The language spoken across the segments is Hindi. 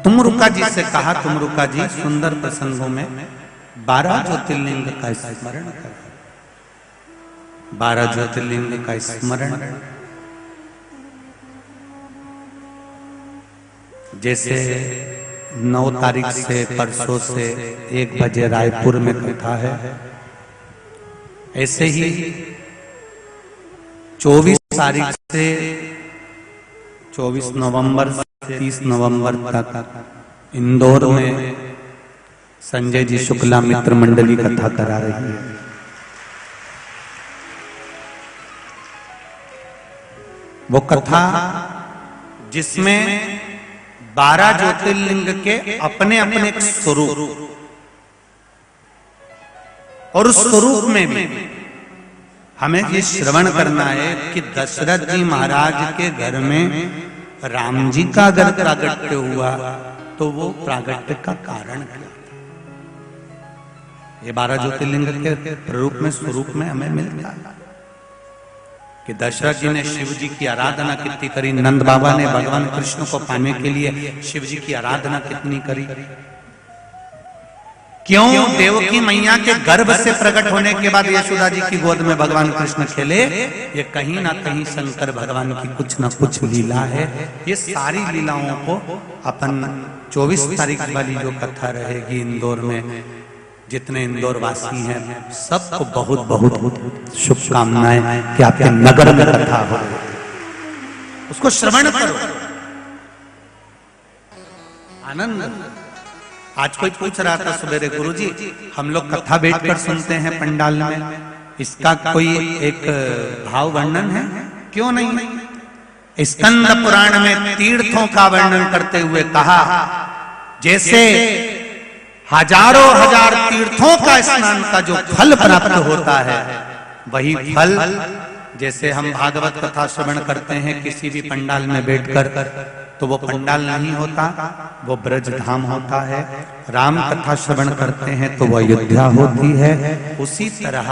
तुमरुका जी से कहा, तुमरुका जी सुंदर प्रसंगों में 12 ज्योतिर्लिंग का स्मरण कर, 12 ज्योतिर्लिंग का स्मरण। जैसे 9 तारीख से परसों से 1 बजे रायपुर में कथा है, ऐसे ही 24 तारीख से 24 नवंबर से 30 नवंबर तक इंदौर में संजय जी शुक्ला मित्र मंडली कथा करा रही है। वो कथा जिसमें 12 ज्योतिर्लिंग के अपने अपने स्वरूप, और उस स्वरूप में भी हमें ये श्रवण करना है कि दशरथ जी महाराज के घर में राम जी का अगर प्रागट्य हुआ तो वो प्रागट्य का कारण क्या था। ये 12 ज्योतिर्लिंग के प्ररूप में स्वरूप में हमें मिलता है कि दशरथ जी ने शिव जी की आराधना कितनी करी, नंद बाबा ने भगवान कृष्ण को पाने के लिए शिव जी की आराधना कितनी करी, क्यों देवकी मैया के गर्भ से प्रकट होने के बाद यशोदा जी की गोद में भगवान कृष्ण खेले। ये कहीं ना कहीं शंकर भगवान की कुछ ना कुछ लीला है। ये सारी लीलाओं को अपन 24 तारीख वाली जो कथा रहेगी इंदौर में, जितने इंदौर वासी हैं सबको बहुत बहुत शुभकामनाएं कि आपके नगर में कथा हो, उसको श्रवण करो, आनंद। आज कोई पूछ रहा था सवेरे, गुरुजी हम लोग कथा बैठकर सुनते हैं पंडाल में, इसका कोई एक भाव वर्णन है? क्यों नहीं। स्कंद पुराण में तीर्थों का वर्णन करते हुए कहा, जैसे हजारों हजार तीर्थों का स्नान का जो फल प्राप्त होता है, वही फल जैसे हम भागवत कथा श्रवण करते हैं किसी भी पंडाल में बैठकर, तो वो पंडाल नहीं होता, वो ब्रज धाम होता है। राम कथा श्रवण करते हैं तो वो अयोध्या होती है। उसी तरह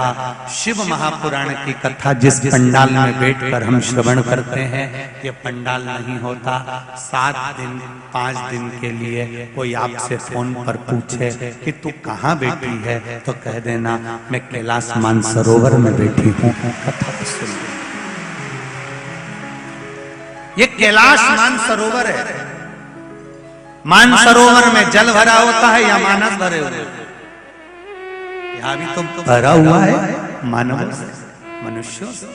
शिव महापुराण की कथा जिस पंडाल में बैठकर हम श्रवण करते हैं, ये पंडाल नहीं होता। 7 दिन 5 दिन के लिए कोई आपसे फोन पर पूछे कि तू कहाँ बैठी है, तो कह देना मैं कैलाश मानसरोवर में बैठी हूँ, कथा सुन। ये कैलाश मानसरोवर है। मानसरोवर में जल भरा होता है या मानस भरे हुए? यहां भी तो भरा हुआ है मानव से, मनुष्यों से।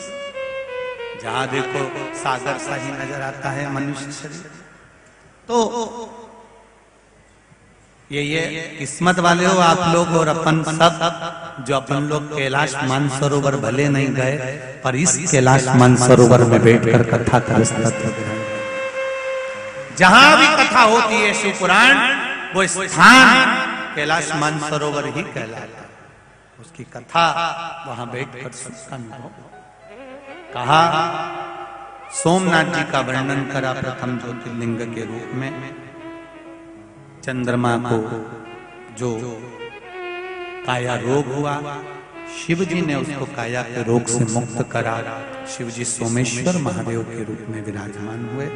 जहां देखो सागर सा ही नजर आता है मनुष्य शरीर। तो ये किस्मत वाले हो आप लोग और अपन सब, जो अपन लोग कैलाश मानसरोवर भले नहीं गए, पर इस कैलाश मानसरोवर में बैठकर कथा कर सकते हैं। जहां भी कथा होती है शिव पुराण, वो स्थान कैलाश मानसरोवर ही कहलाता है। उसकी कथा वहां बैठकर सुनना हो। कहा सोमनाथ जी का वर्णन करा प्रथम ज्योतिर्लिंग के रूप में। चंद्रमा को जो काया रोग हुआ, शिव जी ने उसको काया के रोग से मुक्त करा। शिव जी सोमेश्वर महादेव के रूप में विराजमान हुए।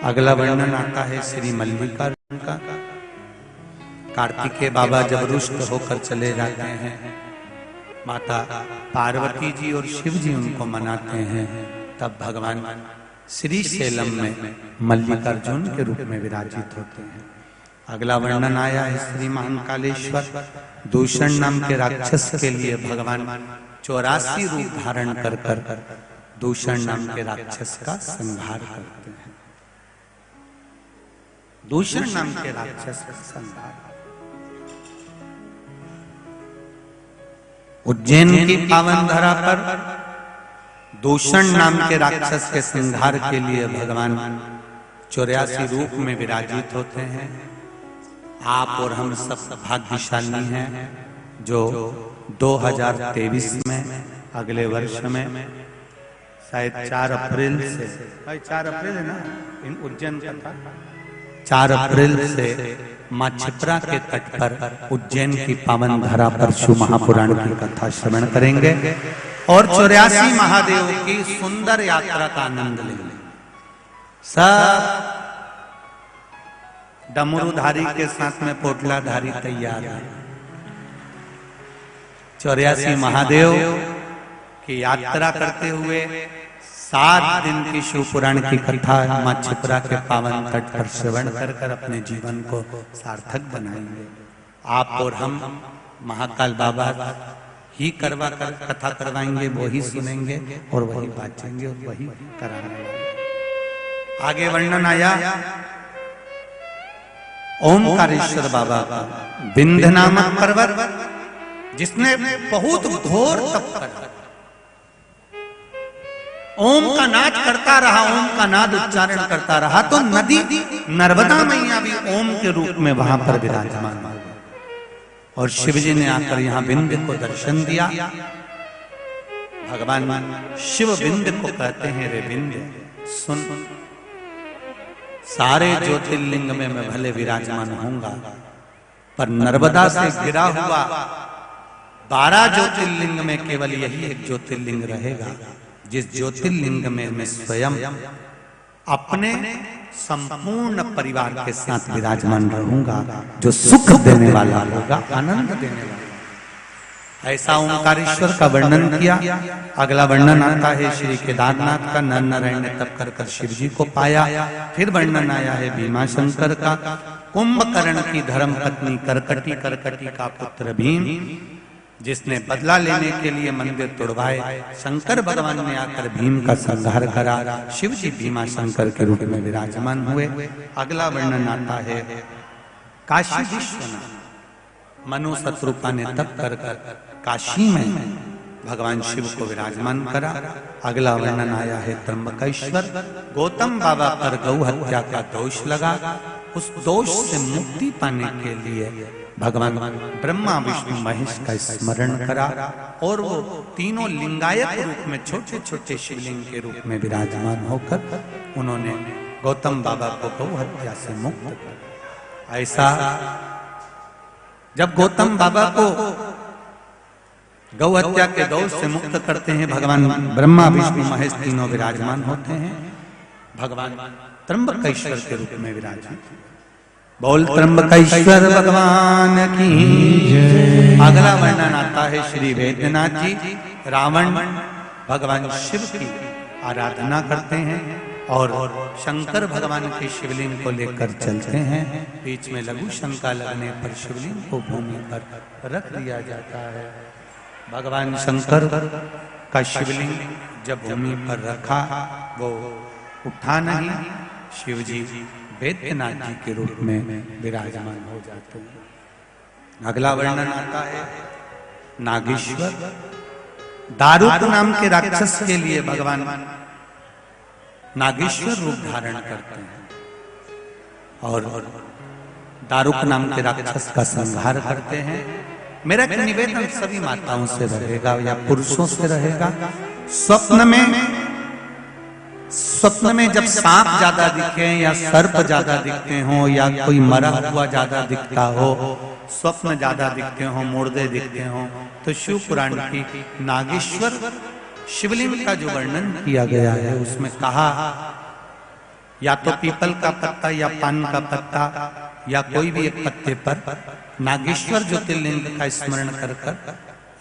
अगला वर्णन आता है श्री मल्लिकार्जुन का। कार्तिकेय बाबा जब रुष्ट होकर चले जाते हैं, माता पार्वती जी और शिव जी उनको मनाते हैं, तब भगवान श्री शैलम में मल्लिकार्जुन के रूप में विराजित होते हैं। अगला वर्णन आया है श्री महाकालेश्वर। दूषण नाम के राक्षस के लिए भगवान 84 रूप धारण कर कर दूषण नाम के राक्षस का संहार करते हैं। दूषण नाम के राक्षस का संहार। उज्जैन की पावन धरा पर दूषण नाम के राक्षस के संहार के लिए भगवान 84 रूप में विराजित होते हैं। आप और हम सब भाग्यशाली हैं जो 2023 में अगले वर्ष में शायद 4 अप्रैल से, 4 अप्रैल है ना इन उज्जैन का था, 4 अप्रैल से माँ छिप्रा के तट पर उज्जैन की पावन धरा पर शिव महापुराण की कथा श्रवण करेंगे और 84 महादेव की सुंदर यात्रा का आनंद लेंगे। सब डमरूधारी के साथ में पोटलाधारी तैयार है। 84 महादेव की यात्रा करते हुए 7 दिन की शिव पुराण की कथा मां छिपुरा के पावन तट पर श्रवण कर कर अपने जीवन को सार्थक बनाएंगे। आप और हम महाकाल बाबा ही करवा कर कथा करवाएंगे, वो ही सुनेंगे और वही बांचेंगे और वही कराएंगे। आगे वर्णन आया ओमकारेश्वर बाबा का, विंध्य नामक पर्वत जिसने बहुत घोर तप करा, ओम का नाद करता रहा, ओम का नाद उच्चारण करता रहा, तो नदी नर्मदा मैया भी ओम के रूप में वहां पर विराजमान हो गई। और शिवजी ने आकर यहां विंध्य को दर्शन दिया। भगवान शिव विंध्य को कहते हैं, रे विंध्य सुन, सारे ज्योतिर्लिंग में मैं भले विराजमान होऊंगा, पर नर्मदा से गिरा हुआ 12 ज्योतिर्लिंग में केवल यही एक ज्योतिर्लिंग रहेगा, जिस ज्योतिर्लिंग में मैं स्वयं अपने संपूर्ण परिवार के साथ विराजमान रहूंगा, जो सुख देने वाला होगा, आनंद देने वाला। ऐसा ओंकारेश्वर का वर्णन किया। अगला वर्णन आता है श्री केदारनाथ का। नर नारायण ने तप कर कर शिव जी को पाया। फिर वर्णन आया है भीमाशंकर का, कुंभकर्ण की धर्म पत्नी करकटी, करकटी का पुत्र भीम, जिसने बदला लेने के लिए मंदिर तोड़वाए। शंकर भगवान ने आकर भीम का संहार करा। शिव जी भीमाशंकर के रूप में विराजमान हुए। अगला वर्णन आता है काशी विश्वनाथ। मनु शत्रुपा ने तप कर काशी में भगवान शिव को विराजमान करा। अगला वर्णन आया है त्र्यंबकेश्वर। गौतम बाबा पर गौ हत्या का दोष लगा। उस दोष से मुक्ति पाने के लिए भगवान ब्रह्मा विष्णु महेश का स्मरण करा और वो तीनों लिंगायत रूप में छोटे छोटे शिवलिंग के रूप में विराजमान होकर उन्होंने गौतम बाबा को गौ हत्या से मुक्त किया। ऐसा जब गौतम बाबा को गौ हत्या के दोष से मुक्त करते हैं, भगवान ब्रह्मा विष्णु महेश तीनों विराजमान होते हैं। भगवान त्र्यंबकेश्वर के रूप में विराजमान। बोल त्र्यंबकेश्वर भगवान की जय। अगला वर्णन आता है श्री वैद्यनाथ जी। रावण भगवान शिव की आराधना करते हैं और शंकर भगवान के शिवलिंग को लेकर चलते हैं। बीच में लघु शंका लगने पर शिवलिंग को भूमि पर रख दिया जाता है। भगवान शंकर का शिवलिंग जब भूमि पर रखा, वो उठा नहीं। शिव जी वैद्यनाथ जी के रूप में विराजमान हो जाते हैं। अगला वर्णन आता है नागेश्वर। दारुक नाम के राक्षस के लिए भगवान नागेश्वर रूप धारण करते हैं और दारुक नाम के राक्षस का संहार करते हैं। मेरा निवेदन सभी माताओं से रहेगा या पुरुषों से रहेगा, स्वप्न में जब सांप ज्यादा दिखे या सर्प ज्यादा दिखते हो या कोई मरा हुआ ज्यादा दिखता हो, स्वप्न ज्यादा दिखते हो, मुर्दे दिखते हो, तो शिव पुराण की नागेश्वर शिवलिंग का जो वर्णन किया गया है उसमें कहा या तो पीपल का पत्ता या पान का पत्ता या कोई भी एक पत्ते पर नागेश्वर ज्योतिर्लिंग का स्मरण कर कर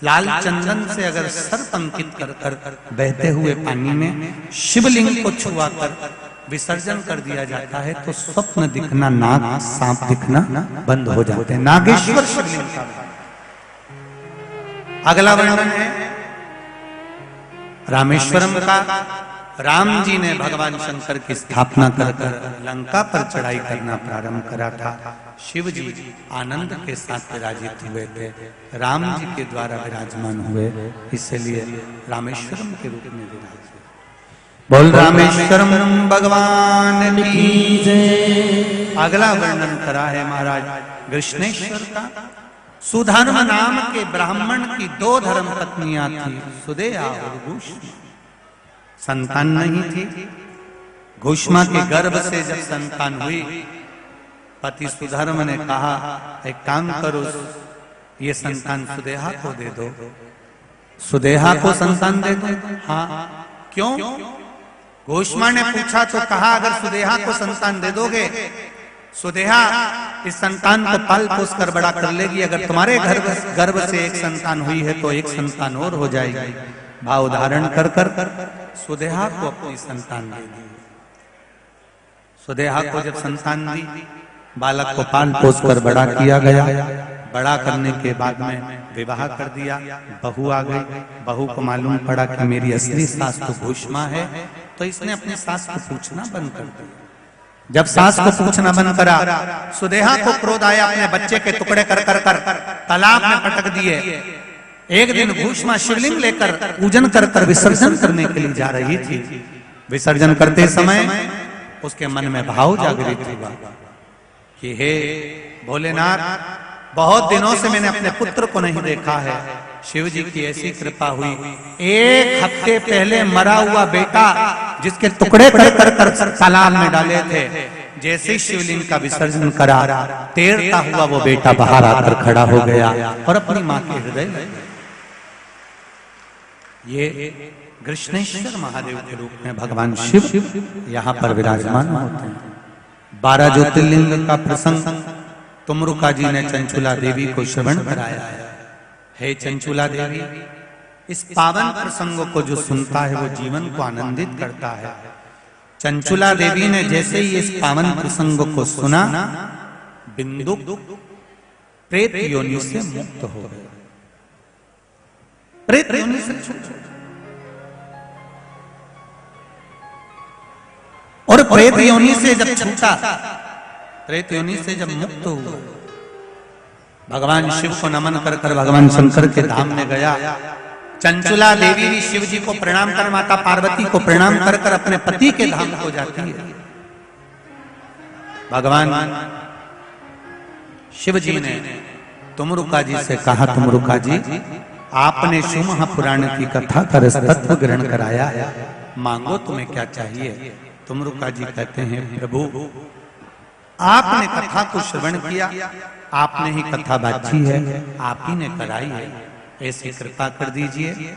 लाल चंदन से अगर सर्प अंकित कर कर बहते हुए पानी में शिवलिंग को छुआ कर विसर्जन कर दिया जाता है तो स्वप्न दिखना, नाग सांप दिखना बंद हो जाते हैं। नागेश्वर शिवलिंग का। अगला वर्णन है रामेश्वरम का। राम जी ने भगवान शंकर की स्थापना कर कर लंका पर चढ़ाई करना प्रारंभ करा था। शिव जी आनंद के साथ विराजित हुए थे, राम जी के द्वारा विराजमान हुए, इसलिए रामेश्वरम के रूप में विराजे। बोल रामेश्वरम भगवान की जय। अगला वर्णन करा है महाराज कृष्णेश्वर का। सुधर्म नाम के ब्राह्मण की 2 धर्म पत्नियां थी, सुदेहा और घुष्मा। संतान नहीं थी। घुष्मा के गर्भ से जब संतान हुई, पति सुधर्म ने कहा एक काम करो, ये संतान सुदेहा को दे दो। सुदेहा को संतान दे दो? हाँ। क्यों? घुष्मा ने पूछा तो कहा अगर सुदेहा को संतान दे दोगे, सुदेहा इस संतान को पाल पोस कर बड़ा कर लेगी। अगर तुम्हारे गर्भ से एक संतान हुई है तो एक संतान और हो जाएगी। भाव धारण कर कर सुदेहा को अपनी संतान दे दी। सुदेहा को जब संतान दी, बालक को पाल पोस कर बड़ा किया गया। बड़ा करने के बाद में विवाह कर दिया। बहू आ गई। बहू को मालूम पड़ा कि मेरी असली सास तो भूष्मा है, तो इसने अपनी सास को पूछना बंद कर दिया। जब सास को पूछना बंद करा, सुदेहा को क्रोध आया। अपने बच्चे के टुकड़े कर कर कर तालाब में पटक दिए। एक दिन भूष्मा शिवलिंग लेकर पूजन कर कर विसर्जन करने के लिए जा रही थी। विसर्जन करते समय उसके मन में भाव जागृत हुआ कि हे भोलेनाथ, बहुत दिनों से मैंने अपने पुत्र को नहीं देखा है। शिव जी की ऐसी कृपा हुई, एक हफ्ते पहले मरा हुआ बेटा जिसके टुकड़े कर कर कर तालाब में डाले थे, जैसे शिवलिंग का विसर्जन करा, तैरता हुआ वो बेटा बाहर आकर खड़ा हो गया और अपनी मां के हृदय में। ये कृष्णेश्वर महादेव के रूप में भगवान शिव यहाँ पर विराजमान होते हैं। 12 ज्योतिर्लिंग का प्रसंग तुमरुका जी ने चंचुला देवी को श्रवण कराया है। हे चंचुला देवी, इस पावन प्रसंगों को जो सुनता है वो जीवन को आनंदित करता है। चंचुला देवी ने जैसे ही इस पावन प्रसंगों को सुना, बिंदु प्रेत योनि से मुक्त हो गए। प्रेत योनि से छूट, और प्रेत योनि से जब छूटा, प्रेत योनि से जब मुक्त हुआ, भगवान शिव को नमन कर कर भगवान शंकर के धाम में गया। चंचुला देवी भी शिव जी को प्रणाम कर, माता पार्वती को प्रणाम कर कर अपने पति के धाम को जाती है। भगवान शिव जी ने तुमरुका जी से कहा, तुमरुका जी, आपने शिव महापुराण की कथा का रसतत्व ग्रहण कराया है, मांगो तुम्हें क्या चाहिए। तुमरुका जी कहते हैं, प्रभु आपने कथा को श्रवण किया, आपने ही कथा बाची है, आप ही ने कराई है, ऐसी कृपा कर दीजिए।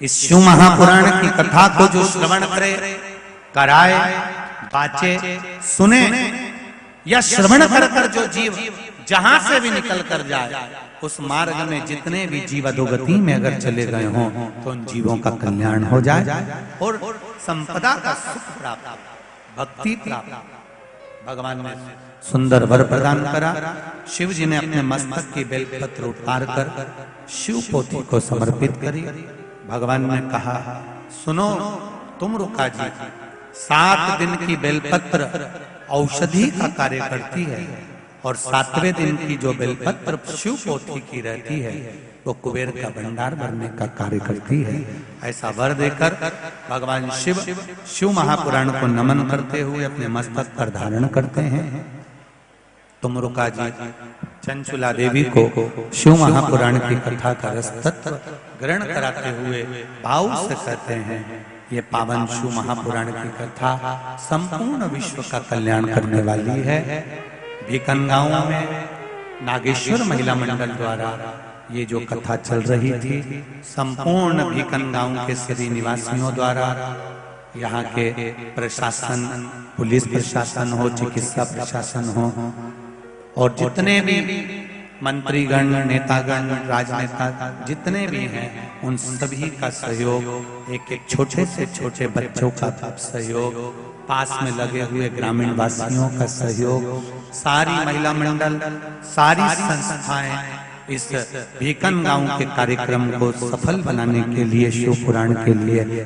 इस शिव महापुराण की कथा को जो श्रवण करे, कराए, बाचे, सुने या श्रवण कर कर जो जीव जहां से भी निकल कर जाए, उस मार्ग में जितने भी जीव अधोगति में अगर चले गए हों तो उन जीवों का कल्याण हो जाए और संपदा का सुख प्राप्त, भक्ति प्राप्त। भगवान ने सुंदर वर प्रदान करा। शिव जी ने अपने मस्तक की बेलपत्र उतार कर शिव पोथी को समर्पित करी। भगवान ने कहा, सुनो तुमरुका जी, 7 दिन की बेलपत्र औषधि का कार्य करती है और 7वें दिन की जो बेलपत्र शिव पोथी की रहती है वो कुबेर का भंडार भरने का कार्य करती है। ऐसा वर देकर भगवान शिव शिव महापुराण को नमन करते हुए अपने मस्तक पर धारण करते हैं। तुमरुका जी चंचुला देवी को शिव महापुराण की कथा का रसतत्व ग्रहण कराते हुए भाव से कहते हैं, ये पावन शिव महापुराण की कथा संपूर्ण विश्व का कल्याण करने वाली है। भीकन गांव में नागेश्वर महिला मंडल द्वारा ये जो कथा चल रही थी, संपूर्ण भीकन गांव के सभी निवासियों द्वारा, यहाँ के प्रशासन, पुलिस प्रशासन हो, चिकित्सा प्रशासन हो और जितने भी मंत्रीगण, नेतागण, राजनेता जितने भी हैं, उन सभी का सहयोग, एक एक छोटे से छोटे बच्चों का सहयोग, पास में लगे हुए ग्रामीण वासियों का सहयोग, सारी महिला मंडल, सारी संस्थाएं इस भीकन गांव के कार्यक्रम को सफल बनाने के लिए, शिव पुराण के लिए